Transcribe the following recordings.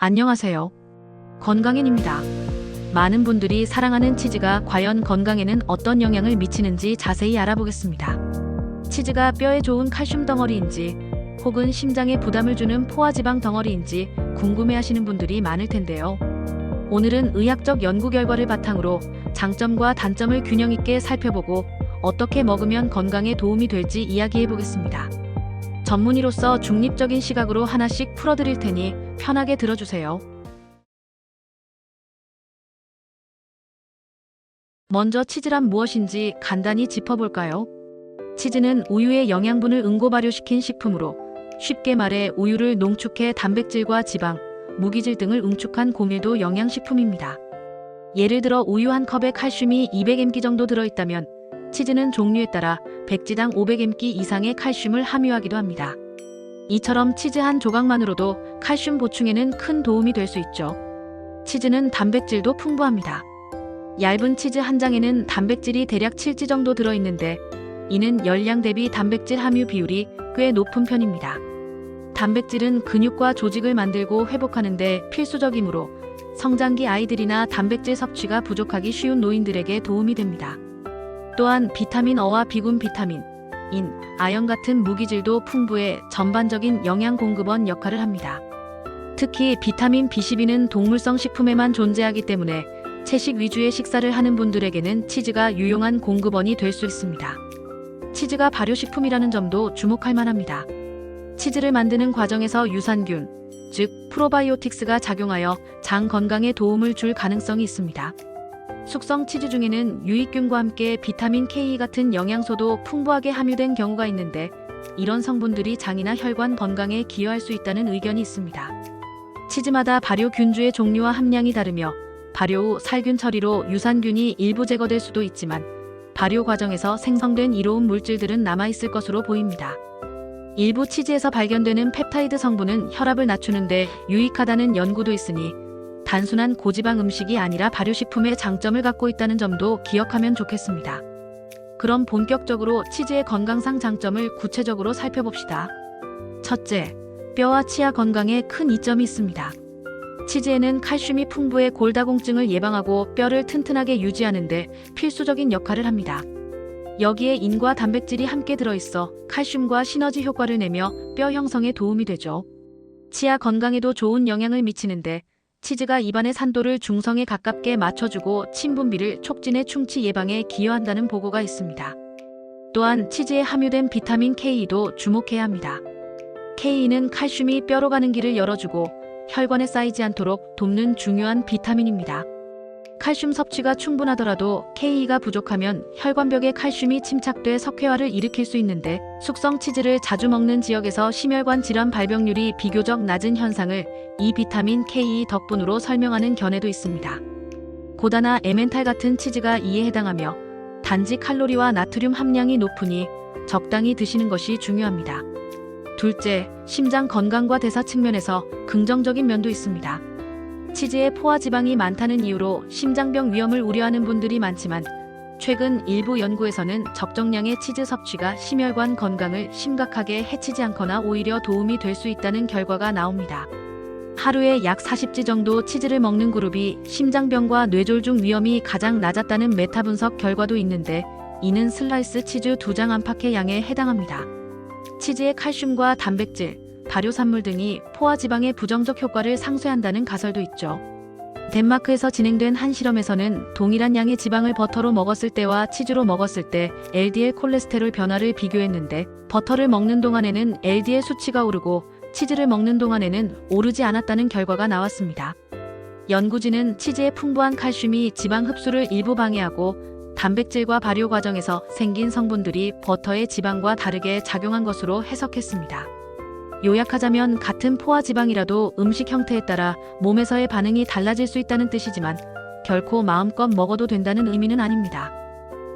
안녕하세요. 건강엔입니다. 많은 분들이 사랑하는 치즈가 과연 건강에는 어떤 영향을 미치는지 자세히 알아보겠습니다. 치즈가 뼈에 좋은 칼슘 덩어리인지 혹은 심장에 부담을 주는 포화지방 덩어리인지 궁금해하시는 분들이 많을 텐데요. 오늘은 의학적 연구 결과를 바탕으로 장점과 단점을 균형 있게 살펴보고 어떻게 먹으면 건강에 도움이 될지 이야기해 보겠습니다. 전문의로서 중립적인 시각으로 하나씩 풀어드릴 테니 편하게 들어주세요. 먼저 치즈란 무엇인지 간단히 짚어볼까요? 치즈는 우유의 영양분을 응고 발효시킨 식품으로 쉽게 말해 우유를 농축해 단백질과 지방, 무기질 등을 응축한 고밀도 영양식품입니다. 예를 들어 우유 한 컵에 칼슘이 200mg 정도 들어있다면 치즈는 종류에 따라 백지당 500mg 이상의 칼슘을 함유하기도 합니다. 이처럼 치즈 한 조각만으로도 칼슘 보충에는 큰 도움이 될 수 있죠. 치즈는 단백질도 풍부합니다. 얇은 치즈 한 장에는 단백질이 대략 7g 정도 들어있는데 이는 열량 대비 단백질 함유 비율이 꽤 높은 편입니다. 단백질은 근육과 조직을 만들고 회복하는 데 필수적이므로 성장기 아이들이나 단백질 섭취가 부족하기 쉬운 노인들에게 도움이 됩니다. 또한 비타민 어와 비군 비타민, 인, 아연 같은 무기질도 풍부해 전반적인 영양 공급원 역할을 합니다. 특히 비타민 B12는 동물성 식품에만 존재하기 때문에 채식 위주의 식사를 하는 분들에게는 치즈가 유용한 공급원이 될 수 있습니다. 치즈가 발효식품이라는 점도 주목할 만합니다. 치즈를 만드는 과정에서 유산균, 즉 프로바이오틱스가 작용하여 장 건강에 도움을 줄 가능성이 있습니다. 숙성 치즈 중에는 유익균과 함께 비타민 K 같은 영양소도 풍부하게 함유된 경우가 있는데 이런 성분들이 장이나 혈관 건강에 기여할 수 있다는 의견이 있습니다. 치즈마다 발효균주의 종류와 함량이 다르며 발효 후 살균 처리로 유산균이 일부 제거될 수도 있지만 발효 과정에서 생성된 이로운 물질들은 남아있을 것으로 보입니다. 일부 치즈에서 발견되는 펩타이드 성분은 혈압을 낮추는 데 유익하다는 연구도 있으니 단순한 고지방 음식이 아니라 발효식품의 장점을 갖고 있다는 점도 기억하면 좋겠습니다. 그럼 본격적으로 치즈의 건강상 장점을 구체적으로 살펴봅시다. 첫째, 뼈와 치아 건강에 큰 이점이 있습니다. 치즈에는 칼슘이 풍부해 골다공증을 예방하고 뼈를 튼튼하게 유지하는 데 필수적인 역할을 합니다. 여기에 인과 단백질이 함께 들어있어 칼슘과 시너지 효과를 내며 뼈 형성에 도움이 되죠. 치아 건강에도 좋은 영향을 미치는데 치즈가 입안의 산도를 중성에 가깝게 맞춰주고 침 분비를 촉진해 충치 예방에 기여한다는 보고가 있습니다. 또한 치즈에 함유된 비타민 K도 주목해야 합니다. K는 칼슘이 뼈로 가는 길을 열어주고 혈관에 쌓이지 않도록 돕는 중요한 비타민입니다. 칼슘 섭취가 충분하더라도 K가 부족하면 혈관벽에 칼슘이 침착돼 석회화를 일으킬 수 있는데 숙성 치즈를 자주 먹는 지역에서 심혈관 질환 발병률이 비교적 낮은 현상을 이 비타민 K 덕분으로 설명하는 견해도 있습니다. 고다나 에멘탈 같은 치즈가 이에 해당하며 단지 칼로리와 나트륨 함량이 높으니 적당히 드시는 것이 중요합니다. 둘째, 심장 건강과 대사 측면에서 긍정적인 면도 있습니다. 치즈에 포화지방이 많다는 이유로 심장병 위험을 우려하는 분들이 많지만 최근 일부 연구에서는 적정량의 치즈 섭취가 심혈관 건강을 심각하게 해치지 않거나 오히려 도움이 될 수 있다는 결과가 나옵니다. 하루에 약 40지 정도 치즈를 먹는 그룹이 심장병과 뇌졸중 위험이 가장 낮았다는 메타 분석 결과도 있는데 이는 슬라이스 치즈 2장 안팎의 양에 해당합니다. 치즈의 칼슘과 단백질, 발효산물 등이 포화지방의 부정적 효과를 상쇄한다는 가설도 있죠. 덴마크에서 진행된 한 실험에서는 동일한 양의 지방을 버터로 먹었을 때와 치즈로 먹었을 때 LDL 콜레스테롤 변화를 비교했는데 버터를 먹는 동안에는 LDL 수치가 오르고 치즈를 먹는 동안에는 오르지 않았다는 결과가 나왔습니다. 연구진은 치즈의 풍부한 칼슘이 지방 흡수를 일부 방해하고 단백질과 발효 과정에서 생긴 성분들이 버터의 지방과 다르게 작용한 것으로 해석했습니다. 요약하자면 같은 포화지방이라도 음식 형태에 따라 몸에서의 반응이 달라질 수 있다는 뜻이지만 결코 마음껏 먹어도 된다는 의미는 아닙니다.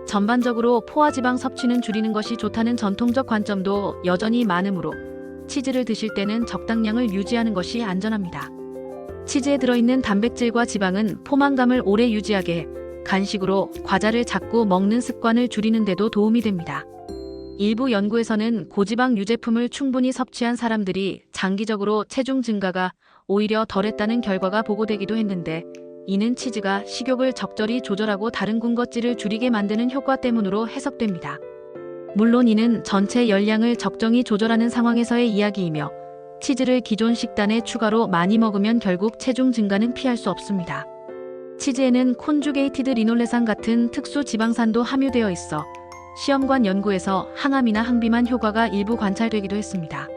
전반적으로 포화지방 섭취는 줄이는 것이 좋다는 전통적 관점도 여전히 많으므로 치즈를 드실 때는 적당량을 유지하는 것이 안전합니다. 치즈에 들어있는 단백질과 지방은 포만감을 오래 유지하게 해 간식으로 과자를 자꾸 먹는 습관을 줄이는 데도 도움이 됩니다. 일부 연구에서는 고지방 유제품을 충분히 섭취한 사람들이 장기적으로 체중 증가가 오히려 덜했다는 결과가 보고되기도 했는데, 이는 치즈가 식욕을 적절히 조절하고 다른 군것질을 줄이게 만드는 효과 때문으로 해석됩니다. 물론 이는 전체 열량을 적정히 조절하는 상황에서의 이야기이며, 치즈를 기존 식단에 추가로 많이 먹으면 결국 체중 증가는 피할 수 없습니다. 치즈에는 콘주게이티드 리놀레산 같은 특수 지방산도 함유되어 있어 시험관 연구에서 항암이나 항비만 효과가 일부 관찰되기도 했습니다.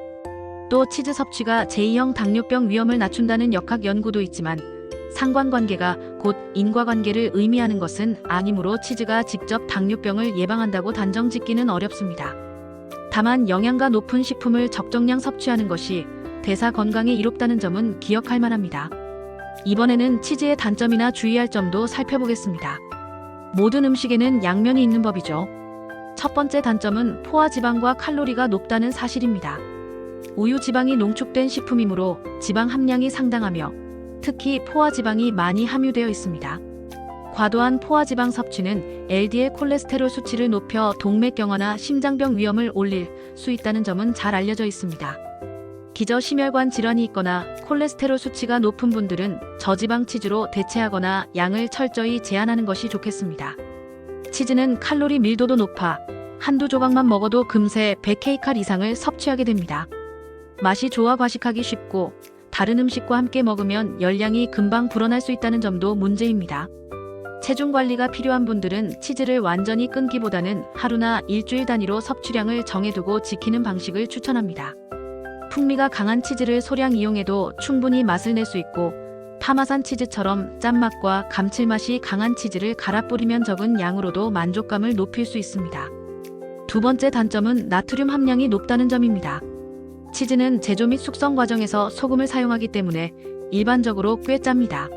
또 치즈 섭취가 제2형 당뇨병 위험을 낮춘다는 역학 연구도 있지만, 상관관계가 곧 인과관계를 의미하는 것은 아니므로 치즈가 직접 당뇨병을 예방한다고 단정 짓기는 어렵습니다. 다만 영양가 높은 식품을 적정량 섭취하는 것이 대사 건강에 이롭다는 점은 기억할 만합니다. 이번에는 치즈의 단점이나 주의할 점도 살펴보겠습니다. 모든 음식에는 양면이 있는 법이죠. 첫 번째 단점은 포화 지방과 칼로리가 높다는 사실입니다. 우유 지방이 농축된 식품이므로 지방 함량이 상당하며 특히 포화 지방이 많이 함유되어 있습니다. 과도한 포화 지방 섭취는 LDL 콜레스테롤 수치를 높여 동맥경화나 심장병 위험을 올릴 수 있다는 점은 잘 알려져 있습니다. 기저 심혈관 질환이 있거나 콜레스테롤 수치가 높은 분들은 저지방 치즈로 대체하거나 양을 철저히 제한하는 것이 좋겠습니다. 치즈는 칼로리 밀도도 높아 한두 조각만 먹어도 금세 100kcal 이상을 섭취하게 됩니다. 맛이 좋아 과식하기 쉽고 다른 음식과 함께 먹으면 열량이 금방 불어날 수 있다는 점도 문제입니다. 체중 관리가 필요한 분들은 치즈를 완전히 끊기보다는 하루나 일주일 단위로 섭취량을 정해두고 지키는 방식을 추천합니다. 풍미가 강한 치즈를 소량 이용해도 충분히 맛을 낼 수 있고, 파마산 치즈처럼 짠맛과 감칠맛이 강한 치즈를 갈아 뿌리면 적은 양으로도 만족감을 높일 수 있습니다. 두 번째 단점은 나트륨 함량이 높다는 점입니다. 치즈는 제조 및 숙성 과정에서 소금을 사용하기 때문에 일반적으로 꽤 짭니다.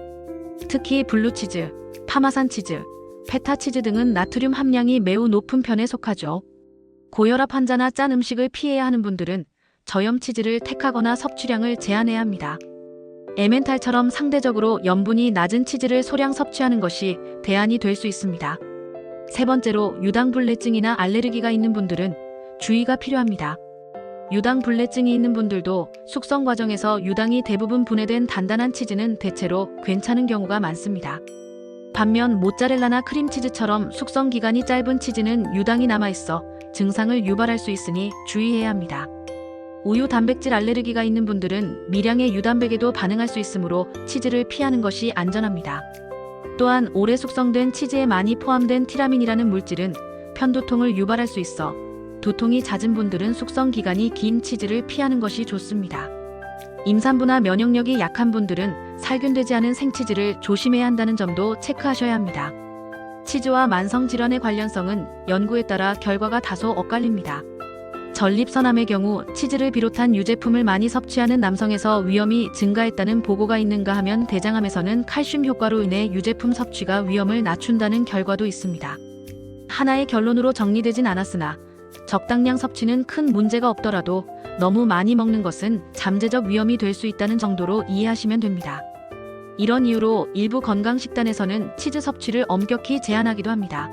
특히 블루치즈, 파마산 치즈, 페타 치즈 등은 나트륨 함량이 매우 높은 편에 속하죠. 고혈압 환자나 짠 음식을 피해야 하는 분들은 저염 치즈를 택하거나 섭취량을 제한해야 합니다. 에멘탈처럼 상대적으로 염분이 낮은 치즈를 소량 섭취하는 것이 대안이 될 수 있습니다. 세 번째로 유당불내증이나 알레르기가 있는 분들은 주의가 필요합니다. 유당불내증이 있는 분들도 숙성 과정에서 유당이 대부분 분해된 단단한 치즈는 대체로 괜찮은 경우가 많습니다. 반면 모짜렐라나 크림치즈처럼 숙성 기간이 짧은 치즈는 유당이 남아있어 증상을 유발할 수 있으니 주의해야 합니다. 우유 단백질 알레르기가 있는 분들은 미량의 유단백에도 반응할 수 있으므로 치즈를 피하는 것이 안전합니다. 또한 오래 숙성된 치즈에 많이 포함된 티라민이라는 물질은 편두통을 유발할 수 있어 두통이 잦은 분들은 숙성 기간이 긴 치즈를 피하는 것이 좋습니다. 임산부나 면역력이 약한 분들은 살균되지 않은 생치즈를 조심해야 한다는 점도 체크하셔야 합니다. 치즈와 만성질환의 관련성은 연구에 따라 결과가 다소 엇갈립니다. 전립선암의 경우 치즈를 비롯한 유제품을 많이 섭취하는 남성에서 위험이 증가했다는 보고가 있는가 하면 대장암에서는 칼슘 효과로 인해 유제품 섭취가 위험을 낮춘다는 결과도 있습니다. 하나의 결론으로 정리되진 않았으나 적당량 섭취는 큰 문제가 없더라도 너무 많이 먹는 것은 잠재적 위험이 될 수 있다는 정도로 이해하시면 됩니다. 이런 이유로 일부 건강식단에서는 치즈 섭취를 엄격히 제한하기도 합니다.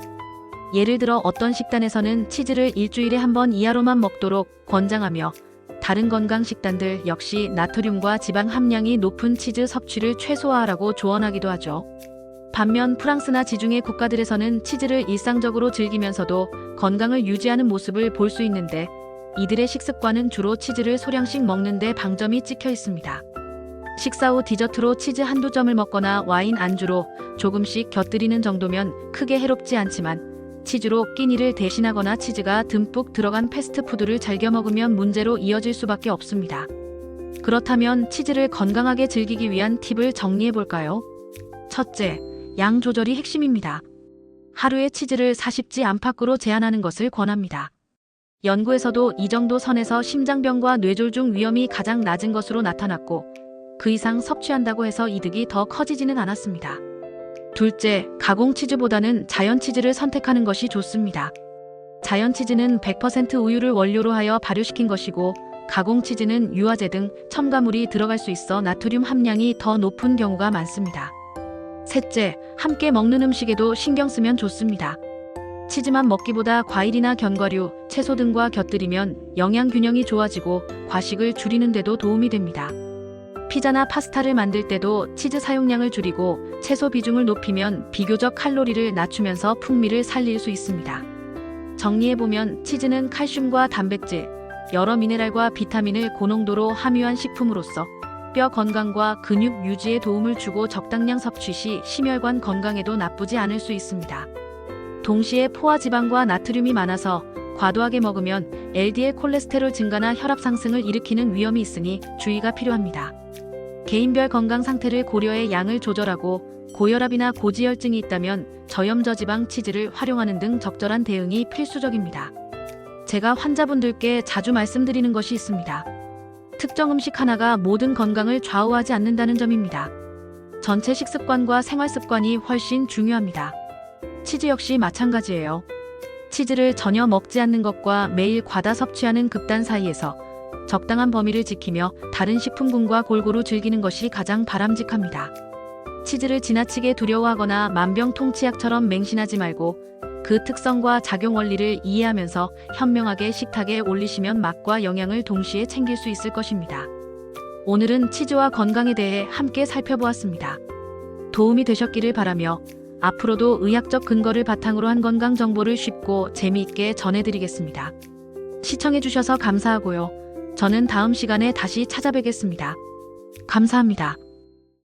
예를 들어 어떤 식단에서는 치즈를 일주일에 한 번 이하로만 먹도록 권장하며, 다른 건강식단들 역시 나트륨과 지방 함량이 높은 치즈 섭취를 최소화하라고 조언하기도 하죠. 반면 프랑스나 지중해 국가들에서는 치즈를 일상적으로 즐기면서도 건강을 유지하는 모습을 볼 수 있는데, 이들의 식습관은 주로 치즈를 소량씩 먹는 데 방점이 찍혀 있습니다. 식사 후 디저트로 치즈 한두 점을 먹거나 와인 안주로 조금씩 곁들이는 정도면 크게 해롭지 않지만, 치즈로 끼니를 대신하거나 치즈가 듬뿍 들어간 패스트푸드를 즐겨 먹으면 문제로 이어질 수밖에 없습니다. 그렇다면 치즈를 건강하게 즐기기 위한 팁을 정리해 볼까요? 첫째, 양 조절이 핵심입니다. 하루에 치즈를 40g 안팎으로 제한하는 것을 권합니다. 연구에서도 이 정도 선에서 심장병과 뇌졸중 위험이 가장 낮은 것으로 나타났고, 그 이상 섭취한다고 해서 이득이 더 커지지는 않았습니다. 둘째, 가공 치즈보다는 자연 치즈를 선택하는 것이 좋습니다. 자연 치즈는 100% 우유를 원료로 하여 발효시킨 것이고, 가공 치즈는 유화제 등 첨가물이 들어갈 수 있어 나트륨 함량이 더 높은 경우가 많습니다. 셋째, 함께 먹는 음식에도 신경 쓰면 좋습니다. 치즈만 먹기보다 과일이나 견과류, 채소 등과 곁들이면 영양 균형이 좋아지고 과식을 줄이는 데도 도움이 됩니다. 피자나 파스타를 만들 때도 치즈 사용량을 줄이고 채소 비중을 높이면 비교적 칼로리를 낮추면서 풍미를 살릴 수 있습니다. 정리해보면 치즈는 칼슘과 단백질, 여러 미네랄과 비타민을 고농도로 함유한 식품으로서 뼈 건강과 근육 유지에 도움을 주고 적당량 섭취 시 심혈관 건강에도 나쁘지 않을 수 있습니다. 동시에 포화 지방과 나트륨이 많아서 과도하게 먹으면 LDL 콜레스테롤 증가나 혈압 상승을 일으키는 위험이 있으니 주의가 필요합니다. 개인별 건강 상태를 고려해 양을 조절하고 고혈압이나 고지혈증이 있다면 저염저지방 치즈를 활용하는 등 적절한 대응이 필수적입니다. 제가 환자분들께 자주 말씀드리는 것이 있습니다. 특정 음식 하나가 모든 건강을 좌우하지 않는다는 점입니다. 전체 식습관과 생활습관이 훨씬 중요합니다. 치즈 역시 마찬가지예요. 치즈를 전혀 먹지 않는 것과 매일 과다 섭취하는 극단 사이에서 적당한 범위를 지키며 다른 식품군과 골고루 즐기는 것이 가장 바람직합니다. 치즈를 지나치게 두려워하거나 만병통치약처럼 맹신하지 말고 그 특성과 작용 원리를 이해하면서 현명하게 식탁에 올리시면 맛과 영양을 동시에 챙길 수 있을 것입니다. 오늘은 치즈와 건강에 대해 함께 살펴보았습니다. 도움이 되셨기를 바라며 앞으로도 의학적 근거를 바탕으로 한 건강 정보를 쉽고 재미있게 전해드리겠습니다. 시청해주셔서 감사하고요. 저는 다음 시간에 다시 찾아뵙겠습니다. 감사합니다.